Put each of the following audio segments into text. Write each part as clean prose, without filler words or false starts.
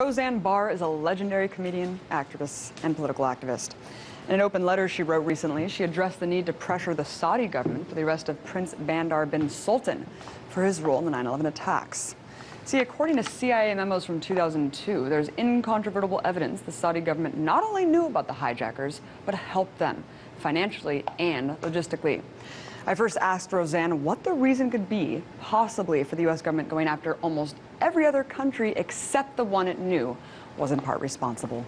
Roseanne Barr is a legendary comedian, actress, and political activist. In an open letter she wrote recently, she addressed the need to pressure the Saudi government for the arrest of Prince Bandar bin Sultan for his role in the 9/11 attacks. See, according to CIA memos from 2002, there's incontrovertible evidence the Saudi government not only knew about the hijackers, but helped them financially and logistically. I first asked Roseanne what the reason could be, possibly, for the U.S. government going after almost every other country except the one it knew was in part responsible.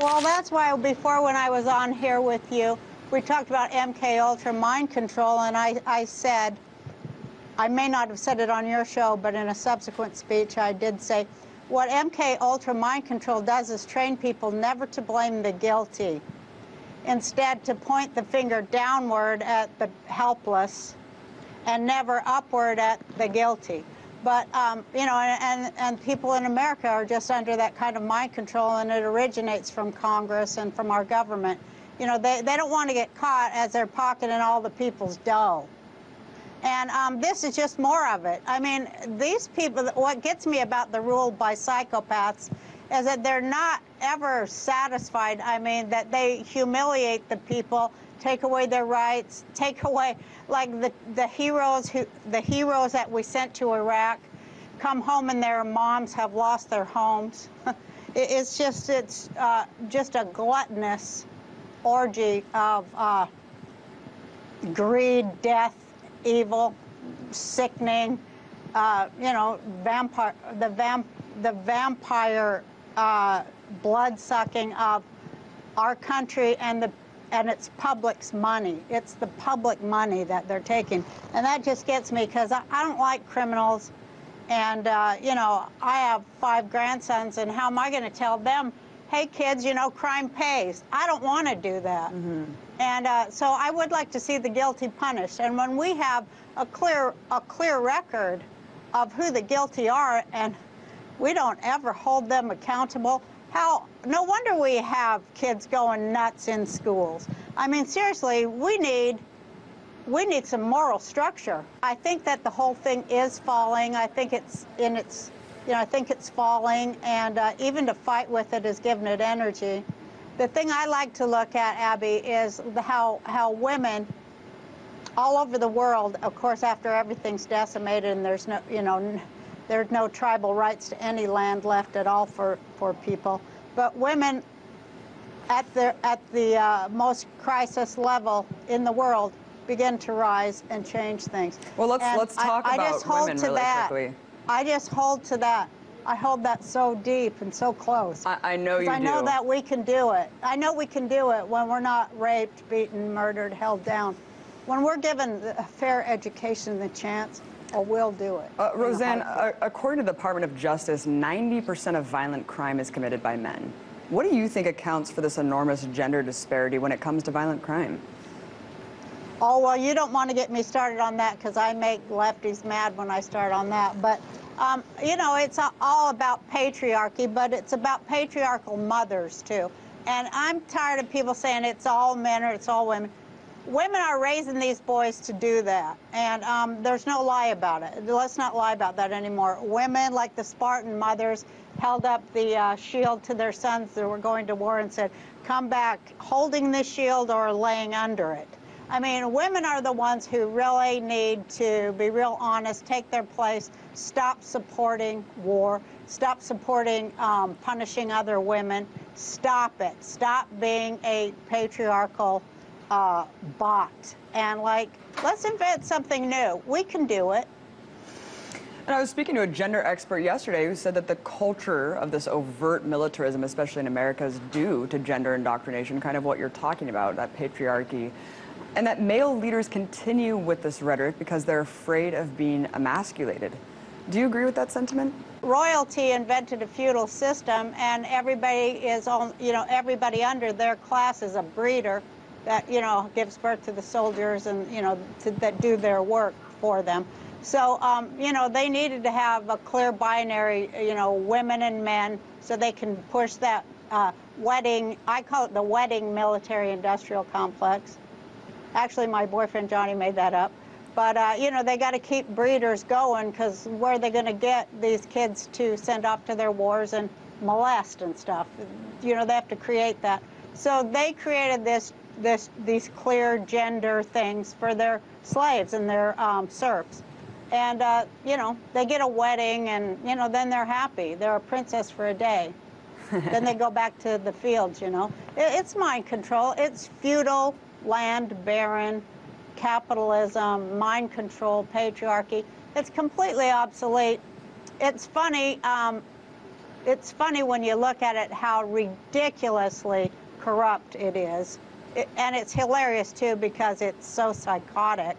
Well, that's why before, when I was on here with you, we talked about MK Ultra mind control, and I said, I may not have said it on your show, but in a subsequent speech I did say, what MK Ultra mind control does is train people never to blame the guilty. Instead, to point the finger downward at the helpless and never upward at the guilty. But, you know, and people in America are just under that kind of mind control, and it originates from Congress and from our government. You know, they don't want to get caught as they're pocketing all the people's dough. And this is just more of it. I mean, these people, what gets me about the rule by psychopaths is that they're not ever satisfied. I mean, that they humiliate the people, take away their rights, take away, like the heroes that we sent to Iraq, come home and their moms have lost their homes. It's just a gluttonous orgy of greed, death, evil, sickening, you know, the vampire blood-sucking of our country and its public's money. It's the public money that they're taking. And that just gets me, because I don't like criminals. And, you know, I have 5 grandsons, and how am I going to tell them, hey, kids, you know, crime pays? I don't want to do that. Mm-hmm. And so I would like to see the guilty punished. And when we have a clear record of who the guilty are, and we don't ever hold them accountable, no wonder we have kids going nuts in schools. I mean, seriously, we need some moral structure. I think that the whole thing is falling. I think it's in its, you know, I think it's falling, and even to fight with it is giving it energy. The thing I like to look at, Abby, is how women all over the world, of course, after everything's decimated and there's no, you know, there's no tribal rights to any land left at all for people. But women at the most crisis level in the world begin to rise and change things. Well, let's talk about women really quickly. I just hold to that. I hold that so deep and so close. I know you do. I know that we can do it. I know we can do it when we're not raped, beaten, murdered, held down. When we're given a fair education, the chance, we'll do it. Roseanne, according to the Department of Justice, 90% of violent crime is committed by men. What do you think accounts for this enormous gender disparity when it comes to violent crime? Oh, well, you don't want to get me started on that, because I make lefties mad when I start on that. But, you know, it's all about patriarchy, but it's about patriarchal mothers, too. And I'm tired of people saying it's all men or it's all women. Women are raising these boys to do that, and there's no lie about it. Let's not lie about that anymore. Women, like the Spartan mothers, held up the shield to their sons that were going to war and said, come back holding the shield or laying under it. I mean, women are the ones who really need to be real honest, take their place, stop supporting war, stop supporting punishing other women. Stop it. Stop being a patriarchal bot. And, like, let's invent something new. We can do it. And I was speaking to a gender expert yesterday who said that the culture of this overt militarism, especially in America, is due to gender indoctrination, kind of what you're talking about, that patriarchy. And that male leaders continue with this rhetoric because they're afraid of being emasculated. Do you agree with that sentiment? Royalty invented a feudal system, and everybody is on, you know, everybody under their class is a breeder that, you know, gives birth to the soldiers and, you know, that do their work for them. So, you know, they needed to have a clear binary, you know, women and men, so they can push that wedding, I call it the wedding military-industrial complex. Actually, my boyfriend Johnny made that up. But, you know, they got to keep breeders going, because where are they going to get these kids to send off to their wars and molest and stuff? You know, they have to create that. So they created these clear gender things for their slaves and their serfs. And, you know, they get a wedding, and, you know, then they're happy. They're a princess for a day. Then they go back to the fields, you know. It's mind control. It's feudal, land baron, capitalism, mind control, patriarchy. It's completely obsolete. It's funny when you look at it how ridiculously corrupt it is. And it's hilarious, too, because it's so psychotic.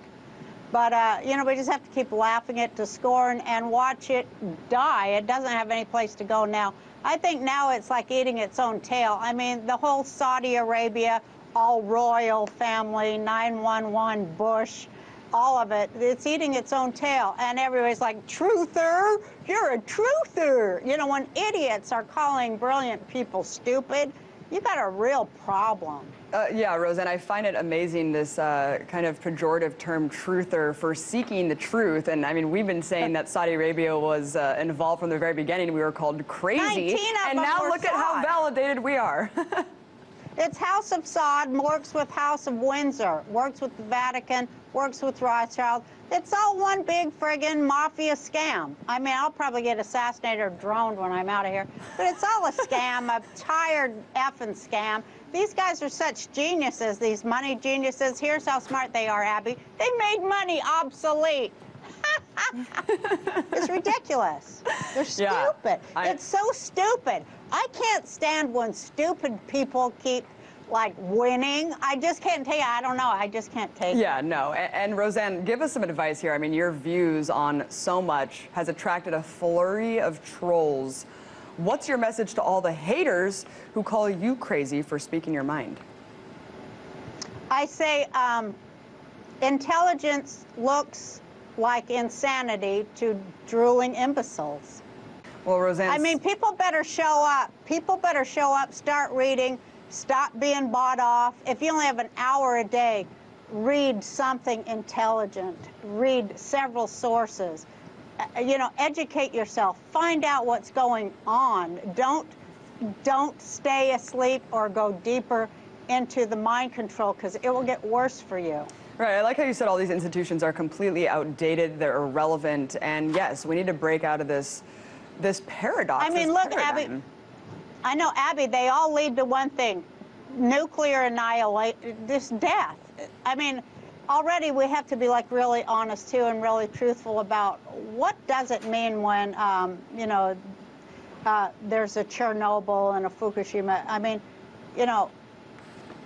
But, you know, we just have to keep laughing it to scorn and watch it die. It doesn't have any place to go now. I think now it's like eating its own tail. I mean, the whole Saudi Arabia, all royal family, 911, Bush, all of it, it's eating its own tail. And everybody's like, truther, you're a truther. You know, when idiots are calling brilliant people stupid, you got a real problem. Yeah, Roseanne, I find it amazing, this kind of pejorative term, truther, for seeking the truth. And I mean, we've been saying that Saudi Arabia was involved from the very beginning. We were called crazy. And now look at how validated we are. It's House of Saud, works with House of Windsor, works with the Vatican, works with Rothschild. It's all one big friggin' mafia scam. I mean, I'll probably get assassinated or droned when I'm out of here, but it's all a scam, a tired effing scam. These guys are such geniuses, these money geniuses. Here's how smart they are, Abby. They made money obsolete. It's ridiculous. They're stupid. Yeah, it's so stupid. I can't stand when stupid people keep, like, winning. I just can't take it. I don't know. I just can't take it. Yeah, no. And Roseanne, give us some advice here. I mean, your views on so much has attracted a flurry of trolls. What's your message to all the haters who call you crazy for speaking your mind? I say intelligence looks like insanity to drooling imbeciles. Well, Roseanne, I mean, people better show up. People better show up, start reading, stop being bought off. If you only have an hour a day, read something intelligent. Read several sources. You know, educate yourself. Find out what's going on. Don't stay asleep or go deeper into the mind control, because it will get worse for you. Right, I like how you said all these institutions are completely outdated, they're irrelevant, and yes, we need to break out of this paradox. I mean, look, Abby, I know, Abby, they all lead to one thing: nuclear annihilation, this death. I mean, already we have to be, like, really honest, too, and really truthful about what does it mean when, you know, there's a Chernobyl and a Fukushima. I mean, you know,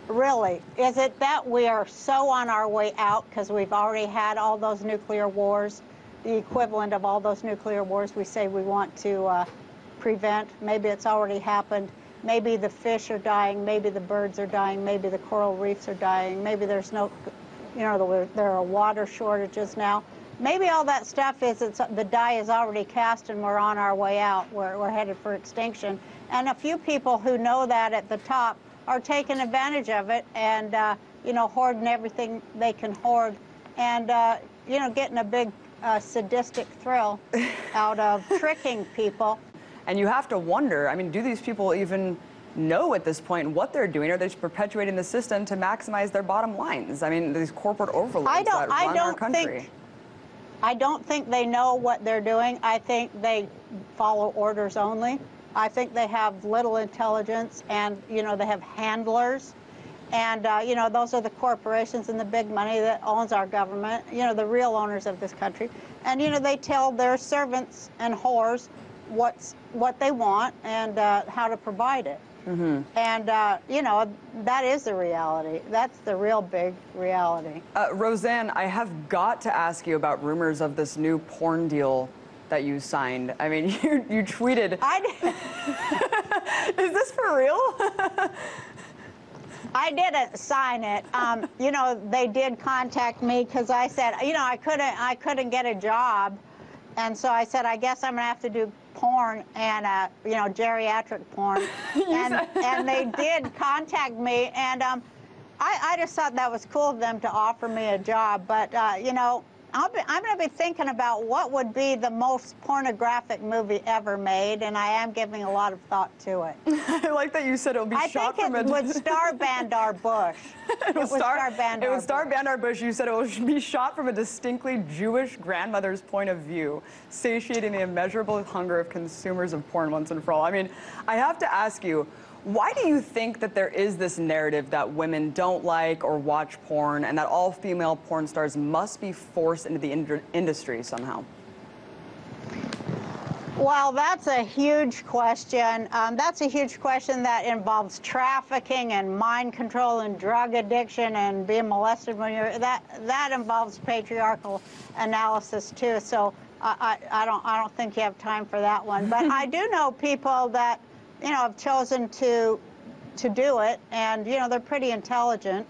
really, is it that we are so on our way out because we've already had all those nuclear wars, the equivalent of all those nuclear wars we say we want to prevent? Maybe it's already happened. Maybe the fish are dying. Maybe the birds are dying. Maybe the coral reefs are dying. Maybe there's no, you know, there are water shortages now. Maybe all that stuff is the die is already cast and we're on our way out. We're headed for extinction. And a few people who know that at the top are taking advantage of it and, you know, hoarding everything they can hoard and, you know, getting a big sadistic thrill out of tricking people. And you have to wonder, I mean, do these people even know at this point what they're doing? Are they just perpetuating the system to maximize their bottom lines? I mean, these corporate overlords that run our country. I don't think they know what they're doing. I think they follow orders only. I think they have little intelligence, and, you know, they have handlers. And, you know, those are the corporations and the big money that owns our government, you know, the real owners of this country. And, you know, they tell their servants and whores what they want and how to provide it. Mm-hmm. And, you know, that is the reality. That's the real big reality. Roseanne, I have got to ask you about rumors of this new porn deal that you signed. I mean, you tweeted. Is this for real? I didn't sign it. You know, they did contact me because I said, you know, I couldn't get a job. And so I said, I guess I'm going to have to do porn and, you know, geriatric porn. And they did contact me. And I just thought that was cool of them to offer me a job. But, you know, I'm going to be thinking about what would be the most pornographic movie ever made, and I am giving a lot of thought to it. I like that you said it would be shot from a... I think it would star Bandar Bush. It would star Bandar Bush. You said it would be shot from a distinctly Jewish grandmother's point of view, satiating the immeasurable hunger of consumers of porn once and for all. I mean, I have to ask you, why do you think that there is this narrative that women don't like or watch porn and that all female porn stars must be forced into the industry somehow? Well, that's a huge question. That's a huge question that involves trafficking and mind control and drug addiction and being molested when you're... That involves patriarchal analysis too. So I don't think you have time for that one. But I do know people that, you know, have chosen to do it, and you know, they're pretty intelligent,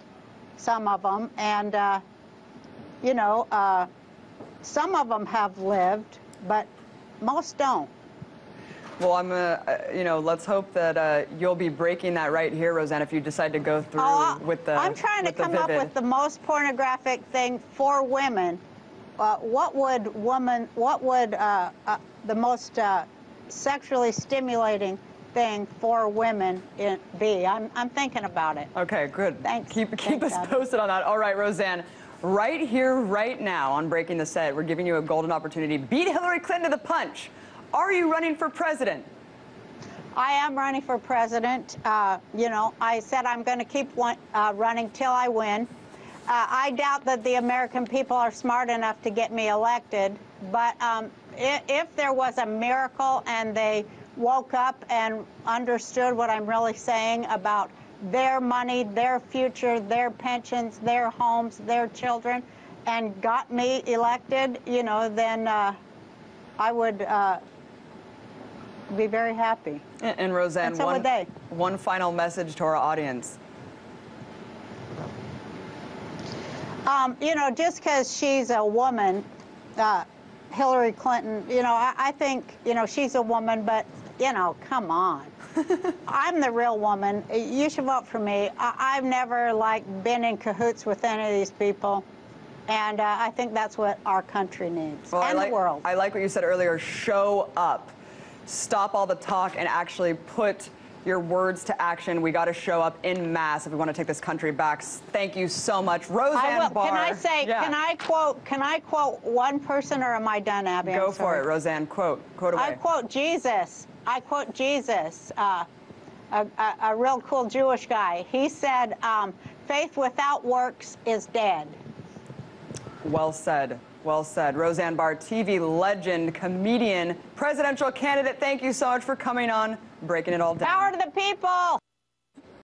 some of them, and you know, some of them have lived, but most don't. Well, I'm you know, let's hope that you'll be breaking that right here, Roseanne, if you decide to go through with the... I'm trying to come up with the most pornographic thing for women. What would the most sexually stimulating thing for women be? I'm thinking about it. Okay, good. Thanks. Keep us posted on that. All right, Roseanne, right here, right now on Breaking the Set, we're giving you a golden opportunity. Beat Hillary Clinton to the punch. Are you running for president? I am running for president. You know, I said I'm going to keep running till I win. I doubt that the American people are smart enough to get me elected, but if there was a miracle and they woke up and understood what I'm really saying about their money, their future, their pensions, their homes, their children, and got me elected, you know, then I would be very happy. And Roseanne, and so would they. One final message to our audience. You know, just because she's a woman, Hillary Clinton, you know, I think, you know, she's a woman, but, you know, come on. I'm the real woman. You should vote for me. I've never, like, been in cahoots with any of these people. And I think that's what our country needs, well, and the world. I like what you said earlier, show up. Stop all the talk and actually put your words to action. We got to show up en masse if we want to take this country back. Thank you so much, Roseanne Barr. Can I say? Yeah. Can I quote one person, or am I done, Abby? Go for it, Roseanne. Quote away. I quote Jesus. I quote Jesus. A real cool Jewish guy. He said, "Faith without works is dead." Well said. Well said. Roseanne Barr, TV legend, comedian, presidential candidate. Thank you so much for coming on, breaking it all down. Power to the people.